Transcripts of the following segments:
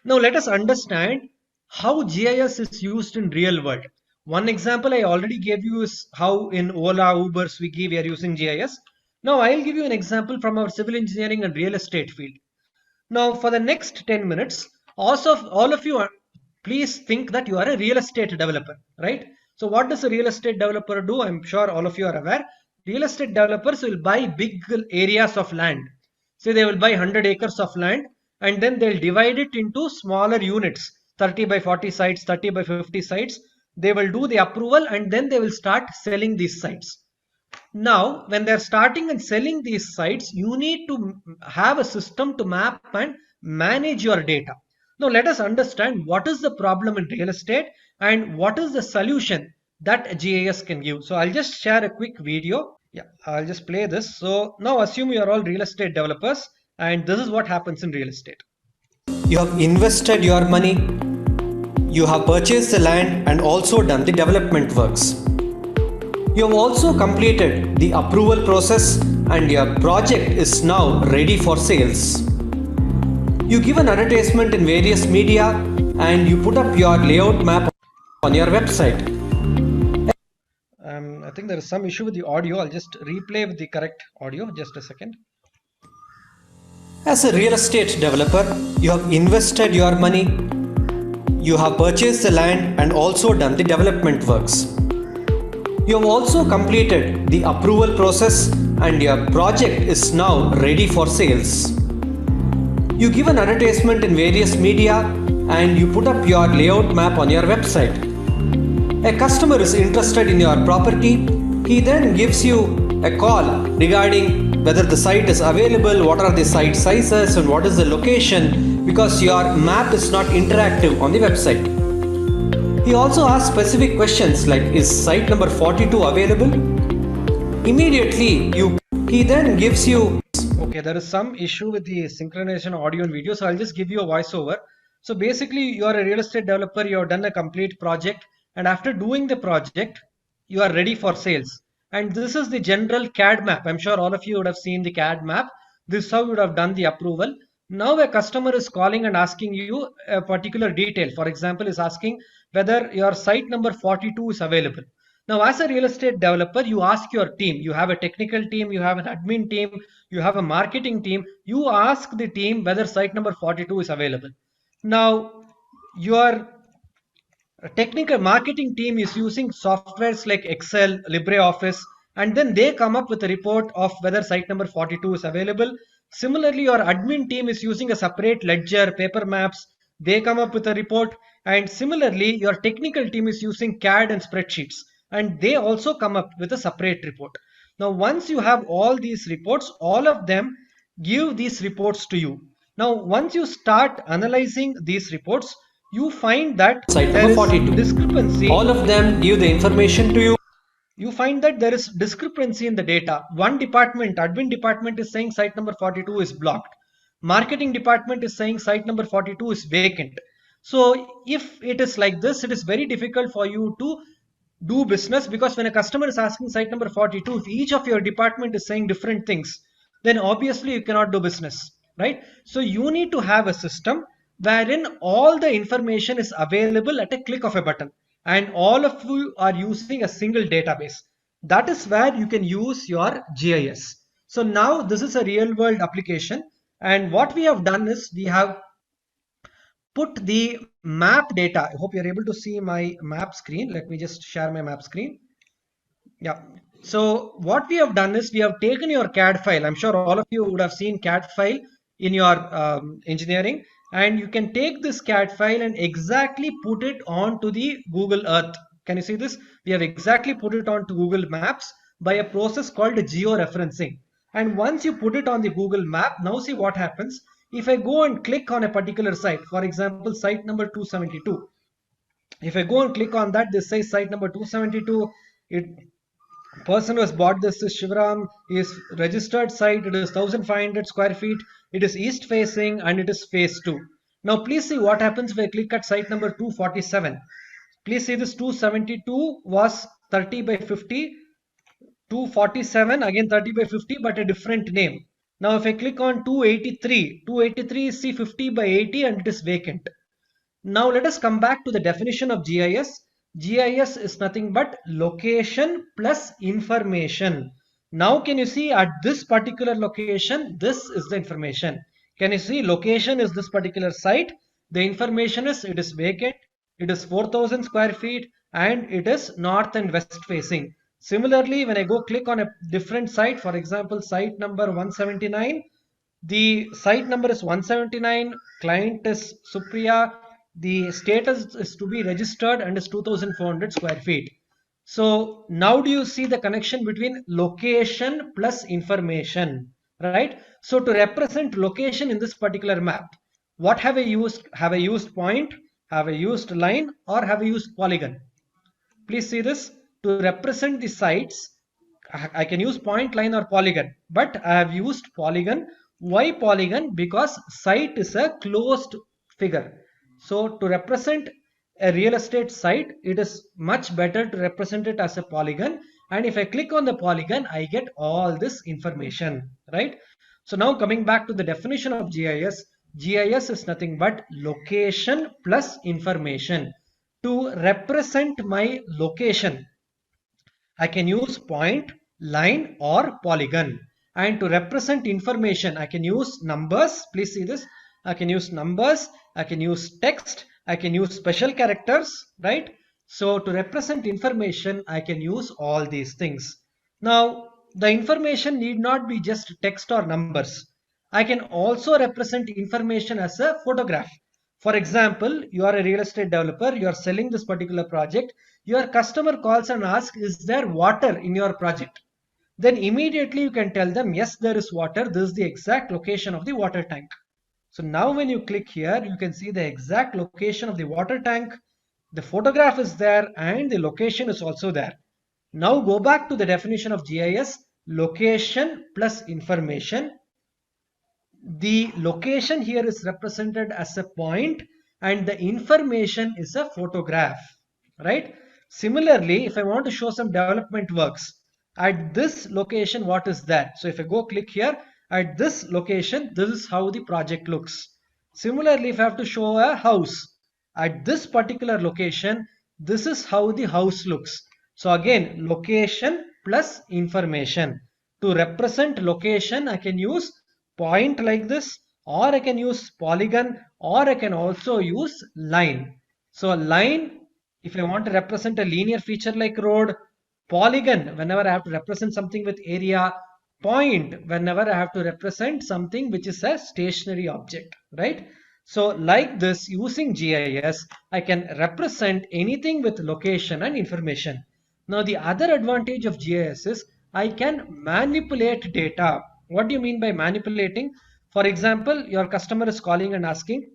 Now let us understand how GIS is used in real world. One example I already gave you is how in Ola, Uber, Swiggy we are using GIS. Now I'll give you an example from our civil engineering and real estate field. Now for the next 10 minutes, all of you are, please think that you are a real estate developer, right? So what does a real estate developer do? I'm sure all of you are aware. Real estate developers will buy big areas of land. Say they will buy 100 acres of land and then they'll divide it into smaller units, 30 by 40 sites, 30 by 50 sites. They will do the approval and then they will start selling these sites. Now, when they're starting and selling these sites, you need to have a system to map and manage your data. Now, let us understand what is the problem in real estate and what is the solution that GIS can give. So, I'll just share a quick video. Yeah, I'll just play this. So, now assume you are all real estate developers, and this is what happens in real estate. You have invested your money, you have purchased the land and also done the development works. You have also completed the approval process and your project is now ready for sales. You give an advertisement in various media and you put up your layout map on your website. I think there is some issue with the audio. I'll just replay with the correct audio. Just a second. As a real estate developer, you have invested your money, you have purchased the land and also done the development works. You have also completed the approval process and your project is now ready for sales. You give an advertisement in various media and you put up your layout map on your website. A customer is interested in your property. He then gives you a call regarding whether the site is available, what are the site sizes and what is the location, because your map is not interactive on the website. He also asks specific questions like, is site number 42 available? Immediately he then gives you... Okay, there is some issue with the synchronization audio and video, so I'll just give you a voiceover. So basically you are a real estate developer, you have done a complete project, and after doing the project, you are ready for sales. And this is the general CAD map. I'm sure all of you would have seen the CAD map. This is how you would have done the approval. Now a customer is calling and asking you a particular detail. For example, is asking whether your site number 42 is available. Now, as a real estate developer, you ask your team. You have a technical team, you have an admin team, you have a marketing team. You ask the team whether site number 42 is available. Now, your technical marketing team is using softwares like Excel, LibreOffice, and then they come up with a report of whether site number 42 is available. Similarly, your admin team is using a separate ledger, paper maps. They come up with a report. And similarly, your technical team is using CAD and spreadsheets, and they also come up with a separate report. Now, once you have all these reports, all of them give these reports to you. Now, once you start analyzing these reports, you find that site there number is 42. discrepancy. All of them give the information to you. You find that there is discrepancy in the data. One department, admin department, is saying site number 42 is blocked. Marketing department is saying site number 42 is vacant. So if it is like this, it is very difficult for you to do business, because when a customer is asking site number 42, if each of your department is saying different things, then obviously you cannot do business, right? So you need to have a system wherein all the information is available at a click of a button, and all of you are using a single database. That is where you can use your GIS. So now this is a real world application, and what we have done is we have put the map data. I hope you're able to see my map screen. Let me just share my map screen. Yeah. So what we have done is we have taken your CAD file. I'm sure all of you would have seen CAD file in your engineering, and you can take this CAD file and exactly put it onto the Google Earth. Can you see this? We have exactly put it onto Google Maps by a process called Jio Referencing. And once you put it on the Google map, now see what happens. If I go and click on a particular site, for example, site number 272, if I go and click on that, this says site number 272. Person who has bought this is Shivaram. His registered site, it is 1500 square feet. It is east facing and it is phase 2. Now please see what happens if I click at site number 247. Please see this 272 was 30 by 50. 247 again 30 by 50, but a different name. Now if I click on 283, 283 is see 50 by 80 and it is vacant. Now let us come back to the definition of GIS. GIS is nothing but location plus information. Now can you see at this particular location, this is the information. Can you see location is this particular site? The information is it is vacant, it is 4,000 square feet and it is north and west facing. Similarly, when I go click on a different site, for example, site number 179, the site number is 179, client is Supriya, the status is to be registered and is 2,400 square feet. So now do you see the connection between location plus information, right? So to represent location in this particular map, what have I used? Have I used point? Have I used line? Or have I used polygon? Please see this. To represent the sites, I can use point, line or polygon, but I have used polygon. Why polygon? Because site is a closed figure. So to represent a real estate site, it is much better to represent it as a polygon. And if I click on the polygon, I get all this information, right? So now coming back to the definition of GIS, GIS is nothing but location plus information. To represent my location, I can use point, line or polygon. And to represent information, I can use numbers. Please see this. I can use numbers, I can use text, I can use special characters, right? So to represent information, I can use all these things. Now, the information need not be just text or numbers. I can also represent information as a photograph. For example, you are a real estate developer, you are selling this particular project, your customer calls and asks, is there water in your project? Then immediately you can tell them, yes, there is water. This is the exact location of the water tank. So now when you click here, you can see the exact location of the water tank. The photograph is there and the location is also there. Now go back to the definition of GIS, location plus information. The location here is represented as a point and the information is a photograph, right? Similarly, if I want to show some development works at this location, what is that? So if I go click here at this location, this is how the project looks. Similarly, if I have to show a house at this particular location, this is how the house looks. So again, location plus information. To represent location, I can use point like this, or I can use polygon, or I can also use line. So a line, if I want to represent a linear feature like road, polygon whenever I have to represent something with area, point whenever I have to represent something which is a stationary object, right? So like this, using GIS, I can represent anything with location and information. Now the other advantage of GIS is I can manipulate data. What do you mean by manipulating? For example, your customer is calling and asking,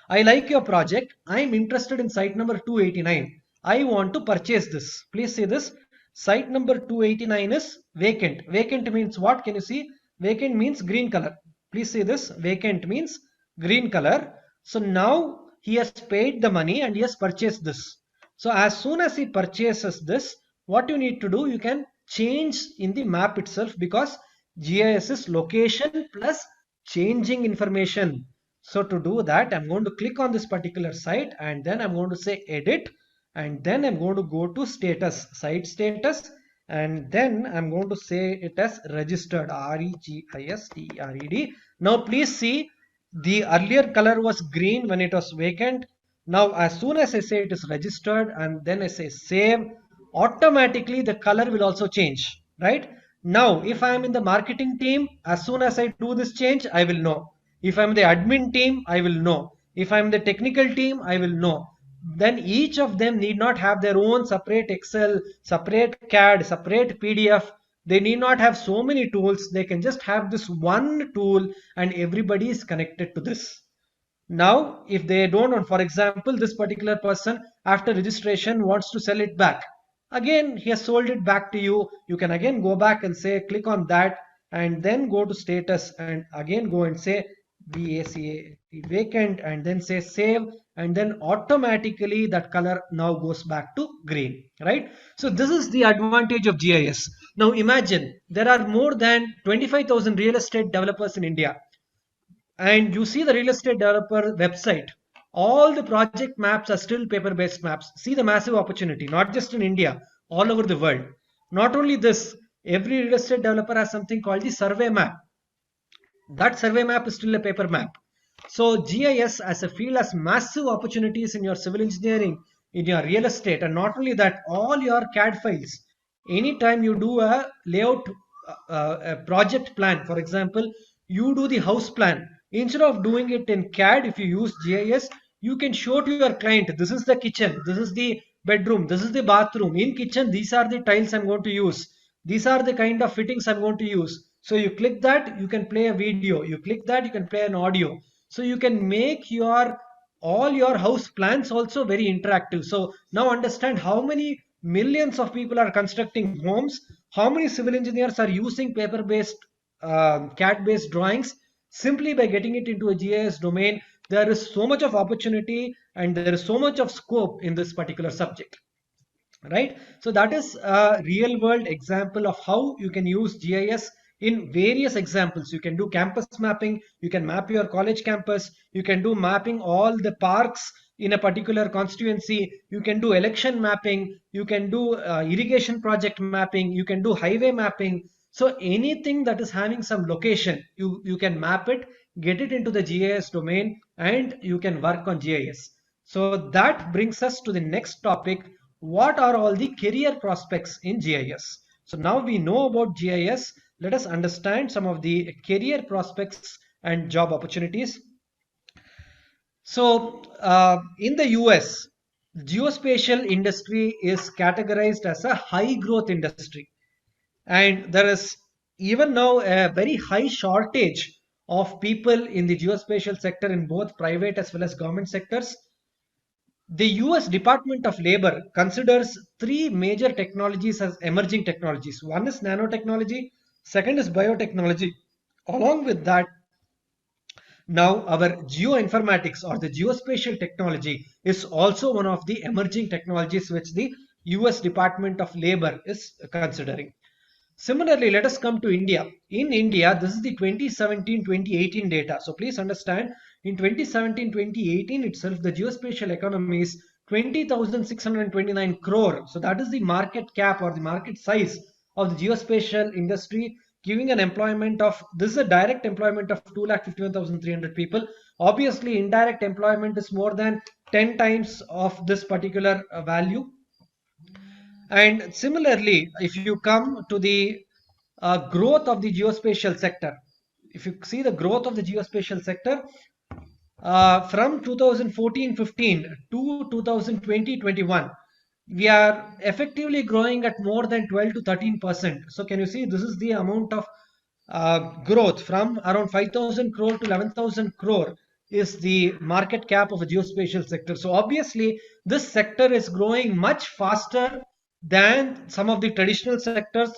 I like your project. I am interested in site number 289. I want to purchase this. Please see this. Site number 289 is vacant. Vacant means what? Can you see? Vacant means green color. Please see this. Vacant means green color. So now he has paid the money and he has purchased this. So as soon as he purchases this, what you need to do, you can change in the map itself, because GIS is location plus changing information. So to do that, I'm going to click on this particular site and then I'm going to say edit, and then I'm going to go to status, site status, and then I'm going to say it as registered, REGISTERED. Now please see, the earlier color was green when it was vacant. Now as soon as I say it is registered and then I say save, automatically the color will also change, right? Now if I am in the marketing team, as soon as I do this change, I will know. If I'm the admin team, I will know. If I'm the technical team, I will know. Then each of them need not have their own separate Excel, separate CAD, separate PDF. They need not have so many tools. They can just have this one tool and everybody is connected to this. Now, if they don't want, for example, this particular person after registration wants to sell it back. Again, he has sold it back to you. You can again go back and say, click on that and then go to status and again go and say VACA vacant and then say save, and then automatically that color now goes back to green, right? So this is the advantage of GIS. Now imagine there are more than 25,000 real estate developers in India, and you see the real estate developer website. All the project maps are still paper-based maps. See the massive opportunity, not just in India, all over the world. Not only this, every real estate developer has something called the survey map. That survey map is still a paper map. So GIS as a field has massive opportunities in your civil engineering, in your real estate, and not only that, all your CAD files. Anytime you do a layout, a project plan, for example, you do the house plan. Instead of doing it in CAD, if you use GIS, you can show to your client, this is the kitchen, this is the bedroom, this is the bathroom. In kitchen, these are the tiles I'm going to use. These are the kind of fittings I'm going to use. So you click that, you can play a video. You click that, you can play an audio. So you can make your all your house plans also very interactive. So now understand how many millions of people are constructing homes, how many civil engineers are using paper-based, CAD-based drawings simply by getting it into a GIS domain. There is so much of opportunity and there is so much of scope in this particular subject, right? So that is a real world example of how you can use GIS in various examples. You can do campus mapping, you can map your college campus, you can do mapping all the parks in a particular constituency, you can do election mapping, you can do irrigation project mapping, you can do highway mapping. So anything that is having some location, you can map it, get it into the GIS domain, and you can work on GIS. So that brings us to the next topic. What are all the career prospects in GIS? So now we know about GIS. Let us understand some of the career prospects and job opportunities. So in the US, geospatial industry is categorized as a high growth industry. And there is even now a very high shortage of people in the geospatial sector in both private as well as government sectors. The US Department of Labor considers three major technologies as emerging technologies. One is nanotechnology, second is biotechnology. Along with that, now our geoinformatics or the geospatial technology is also one of the emerging technologies which the US Department of Labor is considering. Similarly, let us come to India. In India, this is the 2017-2018 data. So please understand, in 2017-2018 itself, the geospatial economy is 20,629 crore. So that is the market cap or the market size of the geospatial industry, giving an employment of, this is a direct employment of 2,51,300 people. Obviously, indirect employment is more than 10 times of this particular value. And similarly, if you come to the growth of the geospatial sector, if you see the growth of the geospatial sector from 2014-15 to 2020-21, we are effectively growing at more than 12 to 13%. So can you see this is the amount of growth from around 5,000 crore to 11,000 crore is the market cap of a geospatial sector. So obviously this sector is growing much faster than some of the traditional sectors,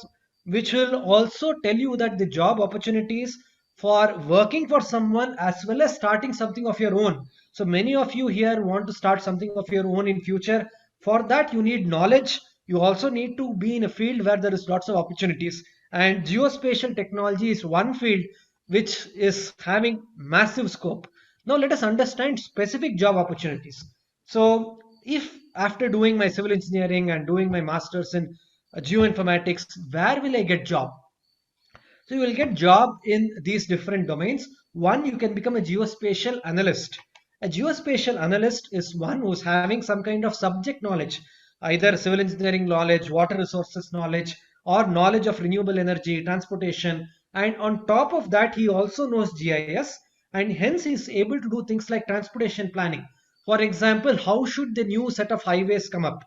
which will also tell you that the job opportunities for working for someone as well as starting something of your own. So many of you here want to start something of your own in future. For that you need knowledge. You also need to be in a field where there is lots of opportunities. And geospatial technology is one field which is having massive scope. Now let us understand specific job opportunities. So if after doing my civil engineering and doing my masters in geoinformatics, where will I get job? So you will get job in these different domains. One, you can become a geospatial analyst. A geospatial analyst is one who's having some kind of subject knowledge, either civil engineering knowledge, water resources knowledge, or knowledge of renewable energy, transportation. And on top of that, he also knows GIS, and hence he is able to do things like transportation planning. For example, how should the new set of highways come up?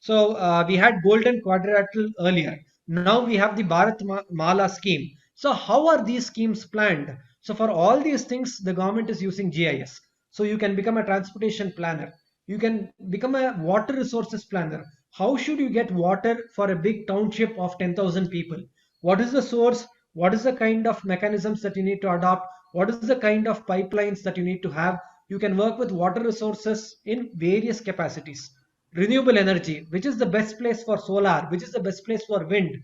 So we had Golden Quadrilateral earlier. Now we have the Bharat Mala scheme. So how are these schemes planned? So for all these things, the government is using GIS. So you can become a transportation planner. You can become a water resources planner. How should you get water for a big township of 10,000 people? What is the source? What is the kind of mechanisms that you need to adopt? What is the kind of pipelines that you need to have? You can work with water resources in various capacities. Renewable energy, which is the best place for solar, which is the best place for wind?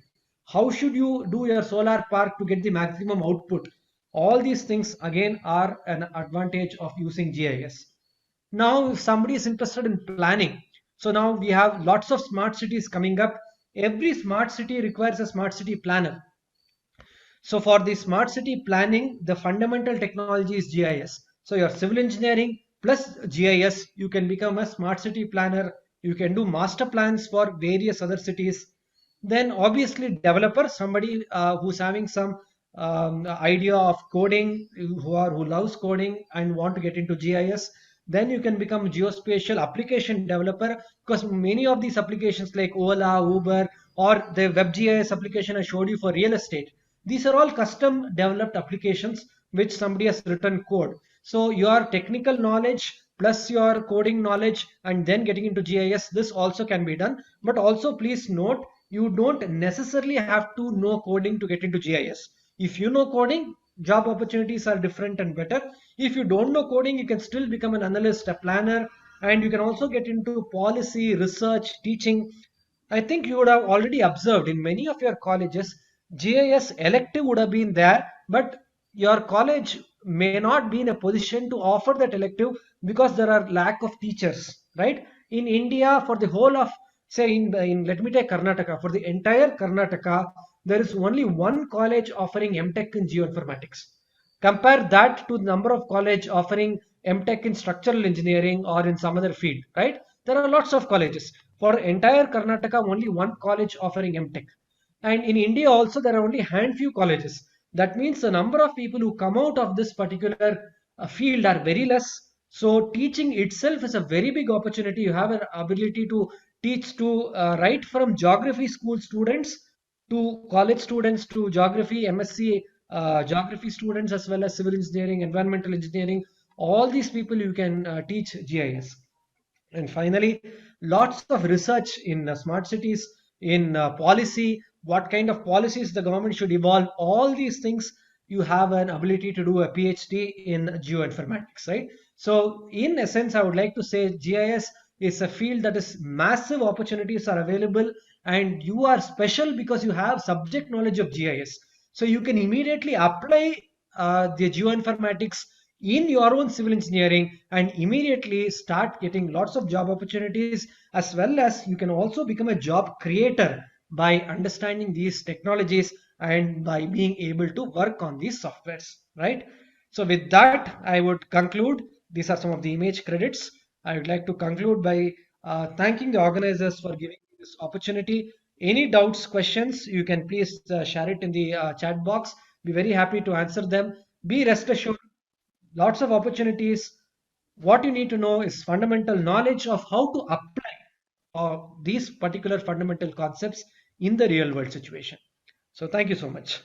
How should you do your solar park to get the maximum output? All these things again are an advantage of using GIS. Now, if somebody is interested in planning, so now we have lots of smart cities coming up. Every smart city requires a smart city planner. So for the smart city planning, the fundamental technology is GIS. So your civil engineering plus GIS, you can become a smart city planner. You can do master plans for various other cities. Then obviously developer, somebody who's having some idea of coding, who loves coding and want to get into GIS. Then you can become geospatial application developer, because many of these applications like Ola, Uber, or the WebGIS application I showed you for real estate, these are all custom developed applications which somebody has written code. So your technical knowledge plus your coding knowledge and then getting into GIS, this also can be done. But also please note, you don't necessarily have to know coding to get into GIS. If you know coding, job opportunities are different and better. If you don't know coding, you can still become an analyst, a planner, and you can also get into policy, research, teaching. I think you would have already observed in many of your colleges, GIS elective would have been there, but your college may not be in a position to offer that elective because there are lack of teachers, right? In India, for the whole of, say, in let me take Karnataka, for the entire Karnataka, there is only one college offering MTech in geoinformatics. Compare that to the number of college offering MTech in structural engineering or in some other field, right? There are lots of colleges. For entire Karnataka, only one college offering MTech. And in India also, there are only hand few colleges. That means the number of people who come out of this particular field are very less. So teaching itself is a very big opportunity. You have an ability to teach to right from geography school students to college students to geography, MSc geography students, as well as civil engineering, environmental engineering. All these people you can teach GIS. And finally, lots of research in smart cities, in policy, what kind of policies the government should evolve, all these things you have an ability to do a PhD in geoinformatics, right? So, in essence, I would like to say GIS is a field that is massive opportunities are available, and you are special because you have subject knowledge of GIS. So, you can immediately apply the geoinformatics in your own civil engineering and immediately start getting lots of job opportunities, as well as you can also become a job creator by understanding these technologies and by being able to work on these softwares, right? So with that, I would conclude. These are some of the image credits. I would like to conclude by thanking the organizers for giving me this opportunity. Any doubts, questions, you can please share it in the chat box. Be very happy to answer them. Be rest assured, lots of opportunities. What you need to know is fundamental knowledge of how to apply these particular fundamental concepts in the real world situation. So thank you so much.